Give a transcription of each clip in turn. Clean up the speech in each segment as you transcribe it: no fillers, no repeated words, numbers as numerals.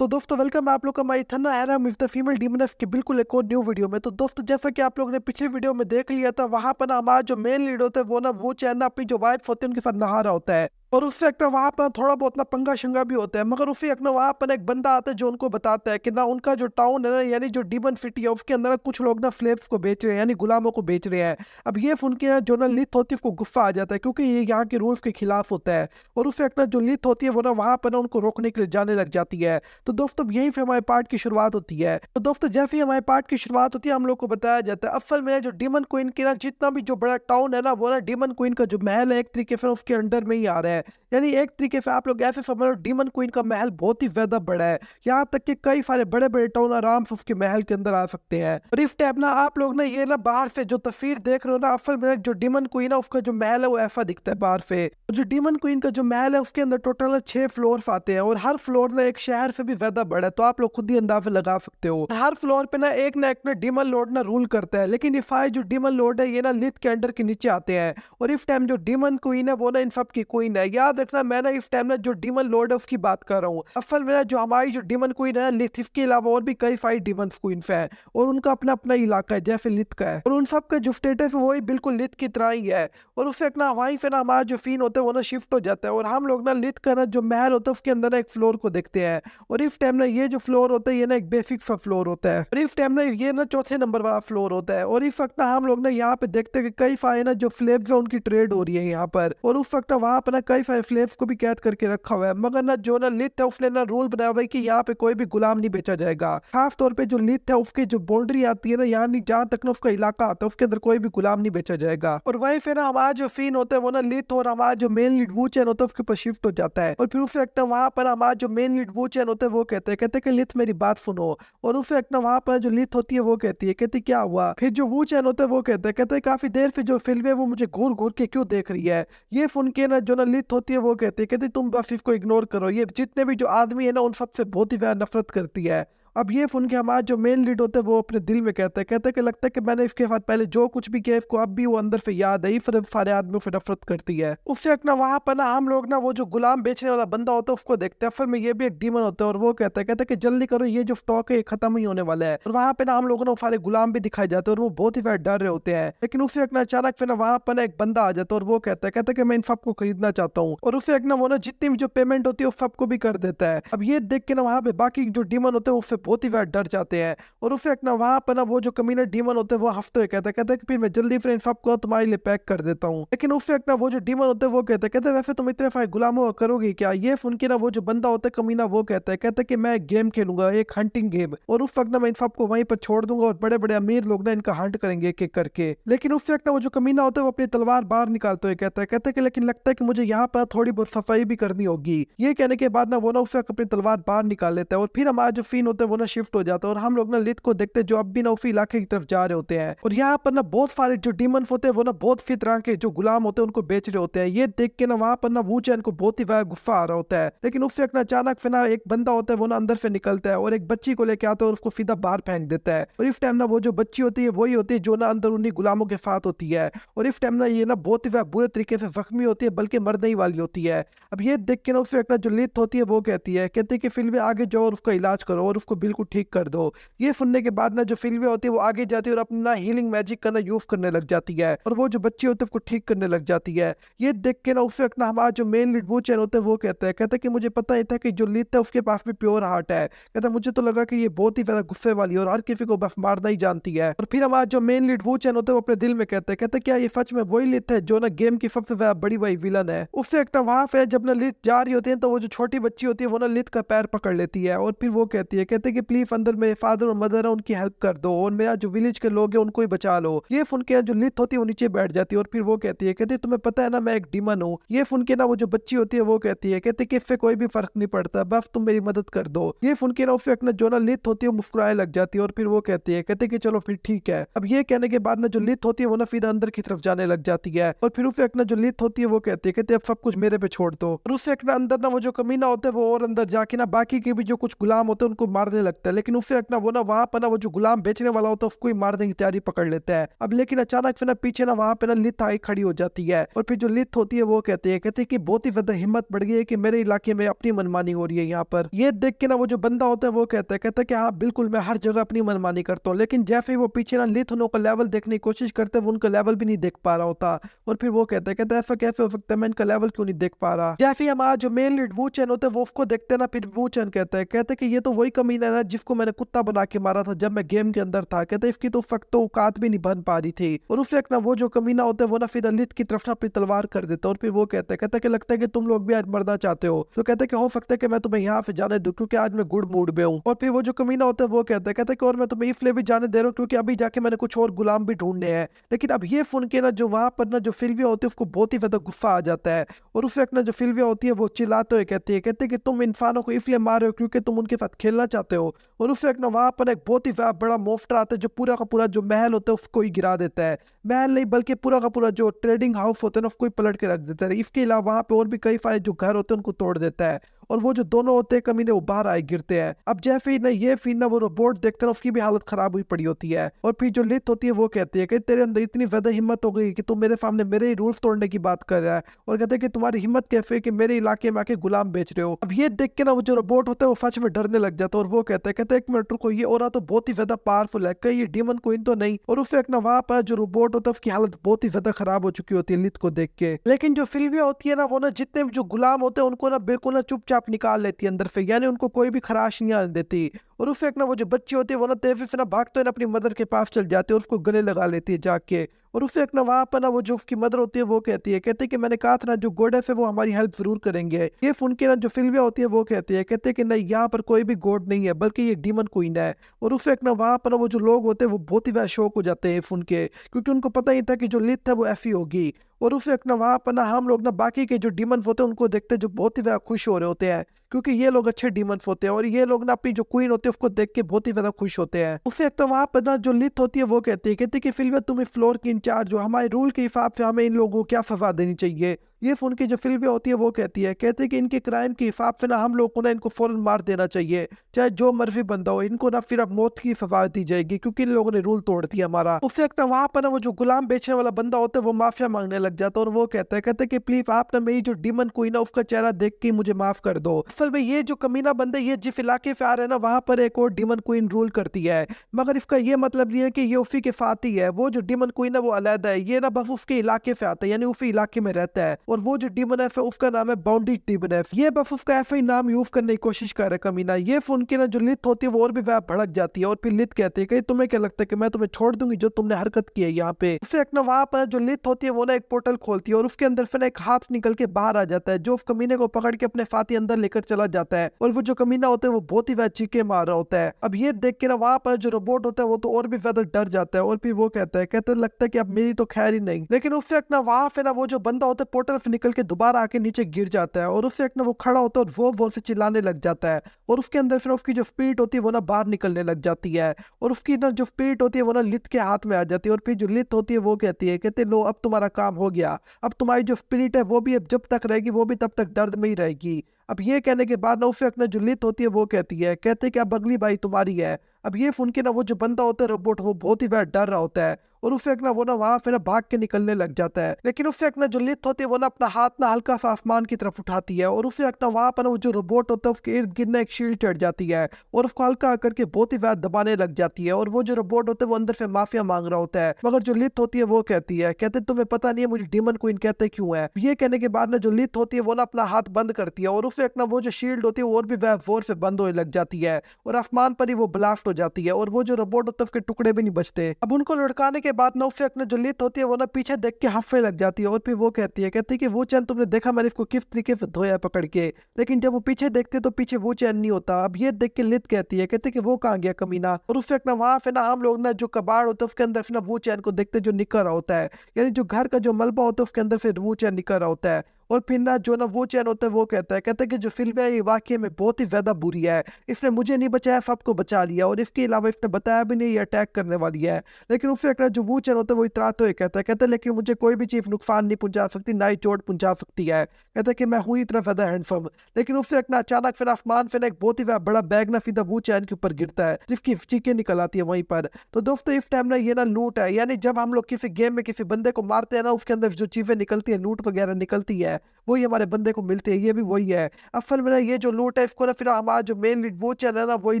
तो दोस्तों वेलकम है आप लोग का माई थन्ना है विद द फीमेल डीमन की बिल्कुल एक और न्यू वीडियो में। तो दोस्तों जैसा कि आप लोगों ने पिछली वीडियो में देख लिया था, वहां पर हमारा जो मेन लीड होता है वो चैन अपनी जो वाइफ होती है उनके साथ नहा रहा होता है और उससे एक ना वहां पर थोड़ा बहुत ना पंगा शंगा भी होता है। मगर उससे एक ना वहां पर एक बंदा आता है जो उनको बताता है कि ना उनका जो टाउन है ना, यानी जो डीमन सिटी है उसके अंदर ना कुछ लोग ना स्लेव्स को बेच रहे हैं, यानी गुलामों को बेच रहे हैं। अब ये सुन के ना जो ना लिथ होती है उसको गुस्सा आ जाता है, क्योंकि ये यहाँ के रूल्स के खिलाफ होता है। और उससे एक ना जो लिथ होती है वो ना वहां पर ना उनको रोकने के लिए जाने लग जाती है। तो दोस्तों यहीं से हमारे पार्ट की शुरुआत होती है। तो दोस्तों जैसे ही हमारे पार्ट की शुरुआत होती है हम लोग को बताया जाता है असल में जो डीमन क्वीन की ना जितना भी जो बड़ा टाउन है ना, वो ना डीमन क्वीन का जो महल है एक तरीके से उसके अंडर में ही आ रहा है। यानी एक तरीके से आप लोग ऐसे समझ लो डीमन क्वीन का महल बहुत ही ज्यादा बड़ा है। यहाँ तक कि कई सारे बड़े बड़े टाउन आराम से उसके महल के अंदर आ सकते हैं। और इस टाइप ना आप लोग ना ये ना बाहर से जो तस्वीर देख रहे हो ना, असल में जो डीमन क्वीन है उसका जो महल है वो ऐसा दिखता है बाहर से। जो डीमन क्वीन का जो महल है उसके अंदर टोटल 6 फ्लोर आते हैं और हर फ्लोर ना एक शहर से भी ज्यादा बड़ा है। तो आप लोग खुद ही अंदाजा लगा सकते हो। हर फ्लोर पे ना एक ना डीमन लॉर्ड ना रूल करता है, लेकिन ये 5 जो डीमन लॉर्ड है ये ना लिथ के अंडर के नीचे आते हैं। और इस टाइम जो डीमन क्वीन है वो ना इन सब की क्वीन है। याद रखना मैं ना इस टाइम ना जो डीमन लॉर्ड है उसकी बात कर रहा हूँ। असल में ना जो हमारी जो डीमन क्वीन है लिथ, इसके अलावा और भी कई 5 डीमन क्वीन है और उनका अपना अपना इलाका है जैसे लिथ का है। और उन सब का जो स्टेटस है वही बिल्कुल लिथ की तरह ही है। और उससे एक ना वहीं पे ना हमारा जो सीन होता है वो ना शिफ्ट हो जाता है और हम लोग ना लिथ का ना जो महल होता है उसके अंदर ना एक फ्लोर को देखते हैं। और इस टाइम ना ये जो फ्लोर होता है ये ना एक बेसिक सा फ्लोर होता है और इस टाइम ना ये ना चौथे नंबर वाला फ्लोर होता है। और इस वक्त ना हम लोग ना यहाँ पे देखते हैं कि कई सारे ना जो स्लेव्स है उनकी ट्रेड हो रही है यहाँ पर। और उस वक्त ना वहाँ पे ना कई सारे स्लेव्स को भी कैद करके रखा हुआ है। मगर ना जो ना लिथ है उसने ना रूल बनाया हुआ है कि यहाँ पे कोई भी गुलाम नहीं बेचा जाएगा। खास तौर पे जो लिथ है उसकी जो बाउंड्री आती है ना, यानी जहाँ तक ना उसका इलाका आता है उसके अंदर कोई भी गुलाम नहीं बेचा जाएगा। और वहीं फिर ना हमारा जो सीन होता है वो ना लिथ और हमारा जो मेन लीड वू चैन होता है उसके ऊपर शिफ्ट हो जाता है। और फिर उस वक्त वहां पर हमारा जो मेन लीड वू चैन होता है वो कहते हैं कि लिथ मेरी बात सुनो। और उस वक्त वहां पर जो लिथ होती है वो कहती क्या हुआ। फिर जो वू चैन होता है वो कहते हैं काफी देर से जो फिल्म है वो मुझे घूर घूर के क्यों देख रही है। ये सुन के ना जो ना लिथ होती है वो कहती तुम बस इसको इग्नोर करो, ये जितने भी जो आदमी है ना उन सबसे बहुत ही ज्यादा नफरत करती है। अब ये सुन के हमारा जो मेन लीड होता है वो अपने दिल में कहता है कि लगता है कि मैंने इसके साथ पहले जो कुछ भी किया इसको अब भी वो अंदर से याद है, फिर सारे आदमियों से नफरत करती है। उससे एक ना वहां पर ना हम लोग ना वो जो गुलाम बेचने वाला बंदा होता है उसको देखते हैं। फिर में ये भी एक डीमन होता है और वो कहता है कि जल्दी करो ये जो स्टॉक है ये खत्म ही होने वाला है। और वहां पे ना हम लोगों ने सारे गुलाम भी दिखाए जाते हैं और वो बहुत ही ज्यादा डर रहे होते हैं। लेकिन उससे एक ना अचानक फिर ना वहां पर ना एक बंदा आ जाता है और वो कहता है कि मैं इन सबको खरीदना चाहता हूँ। और उससे एक ना वो ना जितनी भी जो पेमेंट होती है वो सबको भी कर देता है। अब ये देख के ना वहां पे बाकी जो डीमन होते हैं उससे बहुत ही ज्यादा डर जाते हैं। और उस वक्त ना वहां पर ना वो जो कमीना डीमन होते हैं वो हफ्ते कहता है कि फिर मैं जल्दी फ्रेंड सबको तुम्हारे लिए पैक कर देता हूँ। लेकिन उस वक्त ना वो जो डीमन होते हैं वो कहते हैं वैसे तुम इतने सारे गुलामों करोगे क्या। ये सुन के ना वो जो बंदा होता है कमीना वो कहता है कि मैं एक गेम खेलूंगा, एक हंटिंग गेम, और उस वक्त ना मैं इन सबको वहीं पर छोड़ दूंगा और बड़े बड़े अमीर लोग ना इनका हंट करेंगे एक एक करके। लेकिन उस वक्त ना वो जो कमीना होता है वो अपनी तलवार बाहर निकालते हुए कहता है कि लेकिन लगता है कि मुझे यहाँ पर थोड़ी बहुत सफाई भी करनी होगी। ये कहने के बाद ना वो ना उस वक्त अपनी तलवार बाहर निकाल लेता है और फिर हमारा जो सीन होता है वो ना शिफ्ट हो जाता है और हम लोग ना लिथ को देखते हैं जो अब भी ना उसी इलाके की तरफ जा रहे होते हैं। और यहाँ पर ना बहुत सारे जो डीमन होते हैं वो ना बहुत सी तरह के जो गुलाम होते हैं उनको बेच रहे होते हैं। ये देख के ना वहां पर ना वू चैन को बहुत ही ज्यादा गुस्सा आ रहा होता है। लेकिन उससे एक ना अचानक फिर ना एक बंदा होता है वो ना अंदर से निकलता है और एक बच्ची को लेके आता है और उसको सीधा बाहर फेंक देता है। और इस टाइम ना वो जो बच्ची होती है वही होती है जो ना अंदर उन्हीं गुलामों के साथ होती है। और इस टाइम ना ये ना बहुत ही बुरे तरीके से जख्मी होती है, बल्कि मरने ही वाली होती है। अब ये देख के ना उससे एक ना जो लिथ होती है वो कहती है कि फिल्म में आगे जाओ और उसका इलाज करो और उसको बिल्कुल ठीक कर दो। ये सुनने के बाद ना जो फिल्में होती है वो आगे जाती है और अपना हीलिंग मैजिक का ना यूज करने लग जाती है और वो जो बच्ची होती है उसको ठीक करने लग जाती है। ये देख के ना उससे ना हमारा जो मेन लीड वो चैन होता है वो कहता है कि मुझे पता ही था कि जो लिथ है उसके पास भी प्योर हार्ट है। कहता है मुझे तो लगा कि ये बहुत ही ज्यादा गुस्से वाली है और हर किसी को बस मारना ही जानती है। और फिर हमारा जो मेन लीड वो चैन होता है वो अपने दिल में कहता है क्या ये सच में वही लिथ है जो ना गेम की सबसे ज्यादा बड़ी वही विलन है। उससे एक ना वहां पे जब ना लिथ जा रही होती है तो वो जो छोटी बच्ची होती है वो ना लिथ का पैर पकड़ लेती है और फिर वो कहती है कि प्लीज अंदर मेरे फादर और मदर है उनकी हेल्प कर दो और मेरा जो विलेज के लोग हैं उनको ही बचा लो। ये सुन के जो लिथ होती है वो नीचे बैठ जाती है और फिर वो कहती है तुम्हें पता है ना मैं एक डीमन हूँ। ये सुन के ना वो जो बच्ची होती है वो कहती है कि इससे कोई भी फर्क नहीं पड़ता, बस तुम मेरी मदद कर दो। ये सुन के ना उससे एक ना जो ना लिथ होती है मुस्कुराने लग जाती है और फिर वो कहती है कि चलो फिर ठीक है। अब ये कहने के बाद ना जो लिथ होती है वो ना फिर अंदर की तरफ जाने लग जाती है और फिर उससे एक ना जो लिथ होती है वो कहती है अब सब कुछ मेरे पे छोड़ दो। और उससे एक ना अंदर ना वो जो कमीना होता है वो और अंदर जाके ना बाकी के भी जो कुछ गुलाम होते हैं उनको मारने डरने लगता है, लेकिन उससे एक ना वो ना वहाँ पर ना वो जो गुलाम बेचने वाला होता है उसको ही मारने की तैयारी पकड़ लेता है। अब लेकिन अचानक से ना पीछे ना वहाँ पे ना लित आई खड़ी हो जाती है और फिर जो लित होती है वो कहती है कि बहुत ही ज्यादा हिम्मत बढ़ गई है कि मेरे इलाके में अपनी मनमानी हो रही है यहाँ पर। ये देख के ना वो जो बंदा होता है वो कहता है कि हाँ बिल्कुल मैं हर जगह अपनी मनमानी करता हूँ, लेकिन जैसे ही वो पीछे ना लित उनका लेवल देखने की कोशिश करते हैं वो उनका लेवल भी नहीं देख पा रहा होता। और फिर वो कहता है ऐसा कैसे हो सकता है, मैं इनका लेवल क्यों नहीं देख पा रहा। जैसे ही हमारा जो मेन लीड वू चैन होता है वो उसको देखते हैं ना, फिर वू चैन कहते हैं कि ये तो वही कमीना है ना जिसको मैंने कुत्ता बना के मारा था जब मैं गेम के अंदर था। कहते इसकी तो फक तो औकात भी नहीं बन पा रही थी। और उस वक्त ना वो जो कमीना होता है वो ना फिर लित की तरफ से अपनी तलवार कर देता है और फिर वो कहता है कि लगता है कि तुम लोग भी आज मरना चाहते हो। तो कहते हैं कि हो सकता है कि मैं तुम्हें यहाँ से जाने दूं क्योंकि आज मैं गुड मूड में हूँ। और फिर वो जो कमीना होता है वो कहता है कि और मैं तुम्हें इसलिए भी जाने दे रहा हूँ क्योंकि अभी जाके मैंने कुछ और गुलाम भी ढूंढने हैं। लेकिन अब ये सुन के ना जो वहां पर ना जो फिल्विया होती है उसको बहुत ही ज्यादा गुस्सा आ जाता है। और उस वक्त ना जो फिल्विया होती है वो चिल्लाते हुए कहती है कि तुम इंसानों को इसलिए मार रहे हो क्योंकि तुम उनके साथ खेलना चाहते हो। और उस वक्त ना वहां पर एक बहुत ही बड़ा मोफ्टर आता है जो पूरा का पूरा जो महल होता है उसको ही गिरा देता है। महल नहीं बल्कि पूरा का पूरा जो ट्रेडिंग हाउस होता है ना उसको ही पलट के रख देता है। इसके अलावा वहां पे और भी कई सारे जो घर होते हैं उनको तोड़ देता है। और वो जो दोनों होते हैं कमीने वो बाहर आए गिरते हैं। अब जैसे ही ना ये फिर ना वो रोबोट देखते हैं उसकी भी हालत खराब हुई पड़ी होती है। और फिर जो लित होती है वो कहती है कि तेरे अंदर इतनी ज्यादा हिम्मत हो गई कि तू मेरे सामने मेरे ही रूल्स तोड़ने की बात कर रहा है। और कहते हैं कि तुम्हारी हिम्मत कैसे है कि मेरे इलाके में आके गुलाम बेच रहे हो। अब ये देख के ना वो जो रोबोट होता है वो सच में डरने लग जाता है। और वो कहते हैं एक मिनट रुको, ये और तो बहुत ही ज्यादा पावरफुल है, कहीं ये डीमन क्वीन तो नहीं। और उस वक्त ना वहां पर जो रोबोट होता है उसकी हालत बहुत ही ज्यादा खराब हो चुकी होती है लित को देख के। लेकिन जो फिल्मिया होती है ना वो ना जितने जो गुलाम होते हैं उनको ना बिल्कुल ना चुपचाप निकाल लेती है अंदर से, यानी उनको कोई भी खराश नहीं आने देती। और उस वक्त ना वो जो बच्ची होती है वो ना तेजी से ना भागते हुए अपनी मदर के पास चल जाती है और उसको गले लगा लेती है जाके। और उस वक्त ना वहां पर ना वो जो उसकी मदर होती है वो कहती है कि मैंने कहा था ना जो गॉडेस है वो हमारी हेल्प जरूर करेंगे। ये सुन के ना जो फिल्मिया होती है वो कहती है कि नहीं यहाँ पर कोई भी गॉड नहीं है बल्कि ये डीमन क्वीन है। और उस वक्त ना वहां पर ना वो जो लोग होते हैं वो बहुत ही ज्यादा शौक हो जाते हैं सुन के, क्योंकि उनको पता ही था कि जो लित है वो ऐसी होगी। और उस वक्त ना वहां पर ना हम लोग ना बाकी के जो डीमन होते हैं उनको देखते हैं जो बहुत ही ज्यादा खुश हो रहे होते हैं क्योंकि ये लोग अच्छे डीमंस होते हैं। और ये लोग ना अपनी जो क्वीन होती है उसको देख के बहुत ही ज्यादा खुश होते हैं। उस वक्त तो वहां पर ना जो लित होती है वो कहती है कि फिल्म तुम इस फ्लोर की इंचार्ज हो, हमारे रूल के हिसाब से हमें इन लोगों को क्या सजा देनी चाहिए। ये सुन के जो फिल्म होती है वो कहती है कि इनके क्राइम के हिसाब से ना हम लोग को ना इनको फौरन मार देना चाहिए, चाहे जो मर्जी बंदा हो, इनको ना फिर अब मौत की सजा दी जाएगी क्योंकि इन लोगों ने रूल तोड़ दिया हमारा। उस वक्त ना वहां पर ना वो जो गुलाम बेचने वाला बंदा होता है वो माफिया मांगने लग जाता है और वो कहता है कि प्लीज आप ना मेरी जो डीमन क्वीन है उसका चेहरा देख के मुझे माफ कर दो। असल में ये जो कमीना बंदा ये जिस इलाके से आ रहा है ना वहां पर एक और डीमन क्वीन रूल करती है, मगर इसका ये मतलब नहीं है कि ये उसी के साथ ही है। वो जो डीमन क्वीन है वो अलग है, ये ना बस उसके इलाके से आता है, यानी उसी इलाके में रहता है। और वो जो डीमन है उसका नाम है बाउंडी डीमन है। ये बस उसका ऐसा ही नाम यूज करने की कोशिश कर रहा है कमीना। ये सुन के ना जो लित होती है वो और भी वह भड़क जाती है और फिर लित कहती है कि तुम्हें क्या लगता है कि मैं तुम्हें छोड़ दूंगी जो तुमने हरकत की है यहाँ पे। उससे एक ना वहां पर जो लित होती है वो ना एक पोर्टल खोलती है और उसके अंदर फिर एक हाथ निकल के बाहर आ जाता है जो उस कमीने को पकड़ के अपने साथी अंदर लेकर चला जाता है। और वो जो कमीना होता है वो बहुत ही ज्यादा चीखे मार रहा होता है। अब ये देख के ना वहां पर जो रोबोट होता है वो तो और भी ज्यादा डर जाता है और फिर वो कहता है लगता है कि अब मेरी तो खैर ही नहीं। लेकिन उससे एक ना वहां पे ना वो जो बंदा होता है पोर्टल से निकल के दोबारा आके नीचे गिर जाता है और उससे एक ना वो खड़ा होता है और वो से चिल्लाने लग जाता है। और उसके अंदर फिर उसकी जो स्पिरिट होती है वो ना बाहर निकलने लग जाती है और उसकी ना जो स्पिरिट होती है वो ना लित के हाथ में आ जाती है। और फिर जो लित होती है वो कहते लो अब तुम्हारा काम हो गया, अब तुम्हारी जो स्पिरिट है वो भी अब जब तक रहेगी वो भी तब तक दर्द में ही रहेगी। अब ये कहने के बाद ना उस वक्त ना जो लित होती है वो कहते कि अब अगली बारी तुम्हारी है। अब ये सुन के ना वो जो बंदा होता है रोबोट वो बहुत ही ज्यादा डर रहा होता है और उस वक्त ना वो ना वहां फिर भाग के निकलने लग जाता है। लेकिन उस वक्त ना जो लित होती है वो ना अपना हाथ ना हल्का सा आसमान की तरफ उठाती है और उस वक्त ना वहां पर वो जो रोबोट होता है उसके इर्द गिर्द ना एक शील्ड चढ़ जाती है और उसको हल्का करके बहुत ही ज्यादा दबाने लग जाती है। और वो जो रोबोट होता है वो अंदर से माफिया मांग रहा होता है, मगर जो लित होती है वो कहते तुम्हें पता नहीं है मुझे डीमन क्वीन कहते क्यों है। ये कहने के बाद ना जो लित होती है वो ना अपना हाथ बंद करती है और उस वक्त ना वो जो शील्ड होती है वो और भी जोर से बंद होने लग जाती है और आसमान पर ही वो ब्लास्ट हो जाती है और वो जो रोबोट होता है उसके टुकड़े भी नहीं बचते। अब उनको लुढ़काने के बाद ना उस वक्त जो लित होती है वो ना पीछे देख के हंसने लग जाती है और फिर वो कहती है कि वो चैन तुमने देखा मैंने इसको किस तरीके से धोया पकड़ के, लेकिन जब वो पीछे देखते हैं तो पीछे वो चैन नहीं होता। अब ये देख के लित कहती है कि वो कहाँ गया कमीना। और उस वक्त ना वहां पे ना हम लोग ना जो कबाड़ होता है उसके अंदर से ना वो चैन को देखते जो निकल रहा होता है, यानी जो घर का जो मलबा होता है उसके अंदर से वो चैन निकल रहा होता है। और फिर ना जो ना वो चैन होता है वो कहता है कि जो फिल्म है ये वाकई में बहुत ही ज्यादा बुरी है, इसने मुझे नहीं बचाया, सबको बचा लिया, और इसके अलावा इसने बताया भी नहीं ये अटैक करने वाली है। लेकिन उससे एक जो वो चैन होता है वो इतराते हुए कहता है लेकिन मुझे कोई भी चीज नुकसान नहीं पहुंचा सकती, ना ही चोट पहुंचा सकती है। कहता है कि मैं हूँ इतना ज्यादा हैंडसम। लेकिन उससे एक ना अचानक फिर आसमान फिर एक बहुत ही बड़ा बैग ना सीधा वो चैन के ऊपर गिरता है, जिसकी चीखें निकल आती है वहीं पर। तो दोस्तों इस टाइम ना ये ना लूट है, यानी जब हम लोग किसी गेम में किसी बंदे को मारते हैं ना, उसके अंदर जो चीजें निकलती है, लूट वगैरह निकलती है, वही हमारे बंदे को मिलती है। ये भी वही है असल में ना, ये जो लूट है इसको ना फिर हमारा जो मेन लीड वो चैनल है ना वही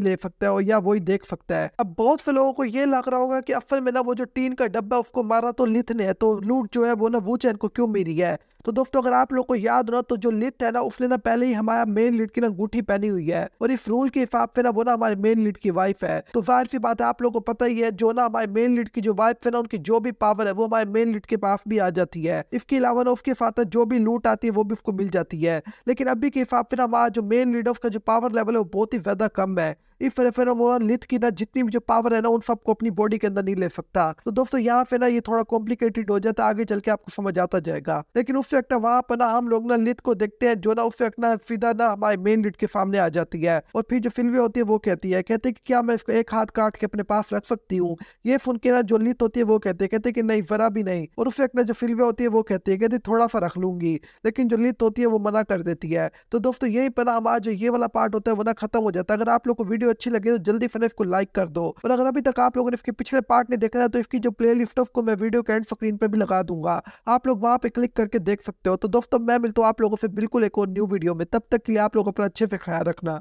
ले सकता है और या वही देख सकता है। अब बहुत से लोगों को ये लग रहा होगा कि असल में ना वो जो टीन का डब्बा उसको मारा तो लिथ ने है, तो लूट जो है वो ना वो चैन को क्यों मिली है। तो दोस्तों अगर आप लोग को याद हो ना, तो जो लिथ है ना उसने ना पहले ही हमारा मेन लीड की ना अंगूठी पहनी हुई है, और इस रूल के हिसाब से ना वो ना हमारे मेन लीड की वाइफ है। तो जाहिर सी बात है आप लोग को पता ही है, जो ना हमारे मेन लीड की जो वाइफ है ना, उनकी जो भी पावर है वो हमारे मेन लीड के पास भी आ जाती है। इसके अलावा ना उसके साथ जो भी लूट आती है वो भी उसको मिल जाती है। लेकिन अभी के हिसाब से ना हमारा जो मेन लीड का जो पावर लेवल है वो बहुत ही ज्यादा कम है। इस तरह फिर वो लिथ की ना जितनी भी जो पावर है ना उन सबको अपनी बॉडी के अंदर नहीं ले सकता। तो दोस्तों यहाँ पे ना ये थोड़ा कॉम्प्लिकेटेड हो जाता है, आगे चल के आपको समझ आता जाएगा। लेकिन उससे एक वहां पर ना हम लोग ना लिथ को देखते हैं, जो ना उससे एक सीधा ना हमारे मेन लिथ के सामने आ जाती है, और फिर जो फिल्में होती है वो कहती है कि क्या मैं इसको एक हाथ काट के अपने पास रख सकती हूँ। ये सुन के ना जो लिथ होती है वो कहते हैं कि नहीं, जरा भी नहीं। और उससे एक जो फिल्में होती है वो कहती है कि थोड़ा सा रख लूंगी, लेकिन जो लिथ होती है वो मना कर देती है। तो दोस्तों यही पर हमारा जो ये वाला पार्ट होता है वो ना खत्म हो जाता है। अगर आप लोग को वीडियो अच्छी लगे तो जल्दी से इसको लाइक कर दो, और अगर अभी तक आप लोगों ने इसके पिछले पार्ट नहीं देखा है तो इसकी जो प्लेलिस्ट है उसको मैं वीडियो के एंड स्क्रीन पे भी लगा दूंगा, आप लोग वहां पे क्लिक करके देख सकते हो। तो दोस्तों मैं मिलता हूँ आप लोगों से बिल्कुल एक और न्यू वीडियो में, तब तक के लिए आप लोग अपना अच्छे से ख्याल रखना।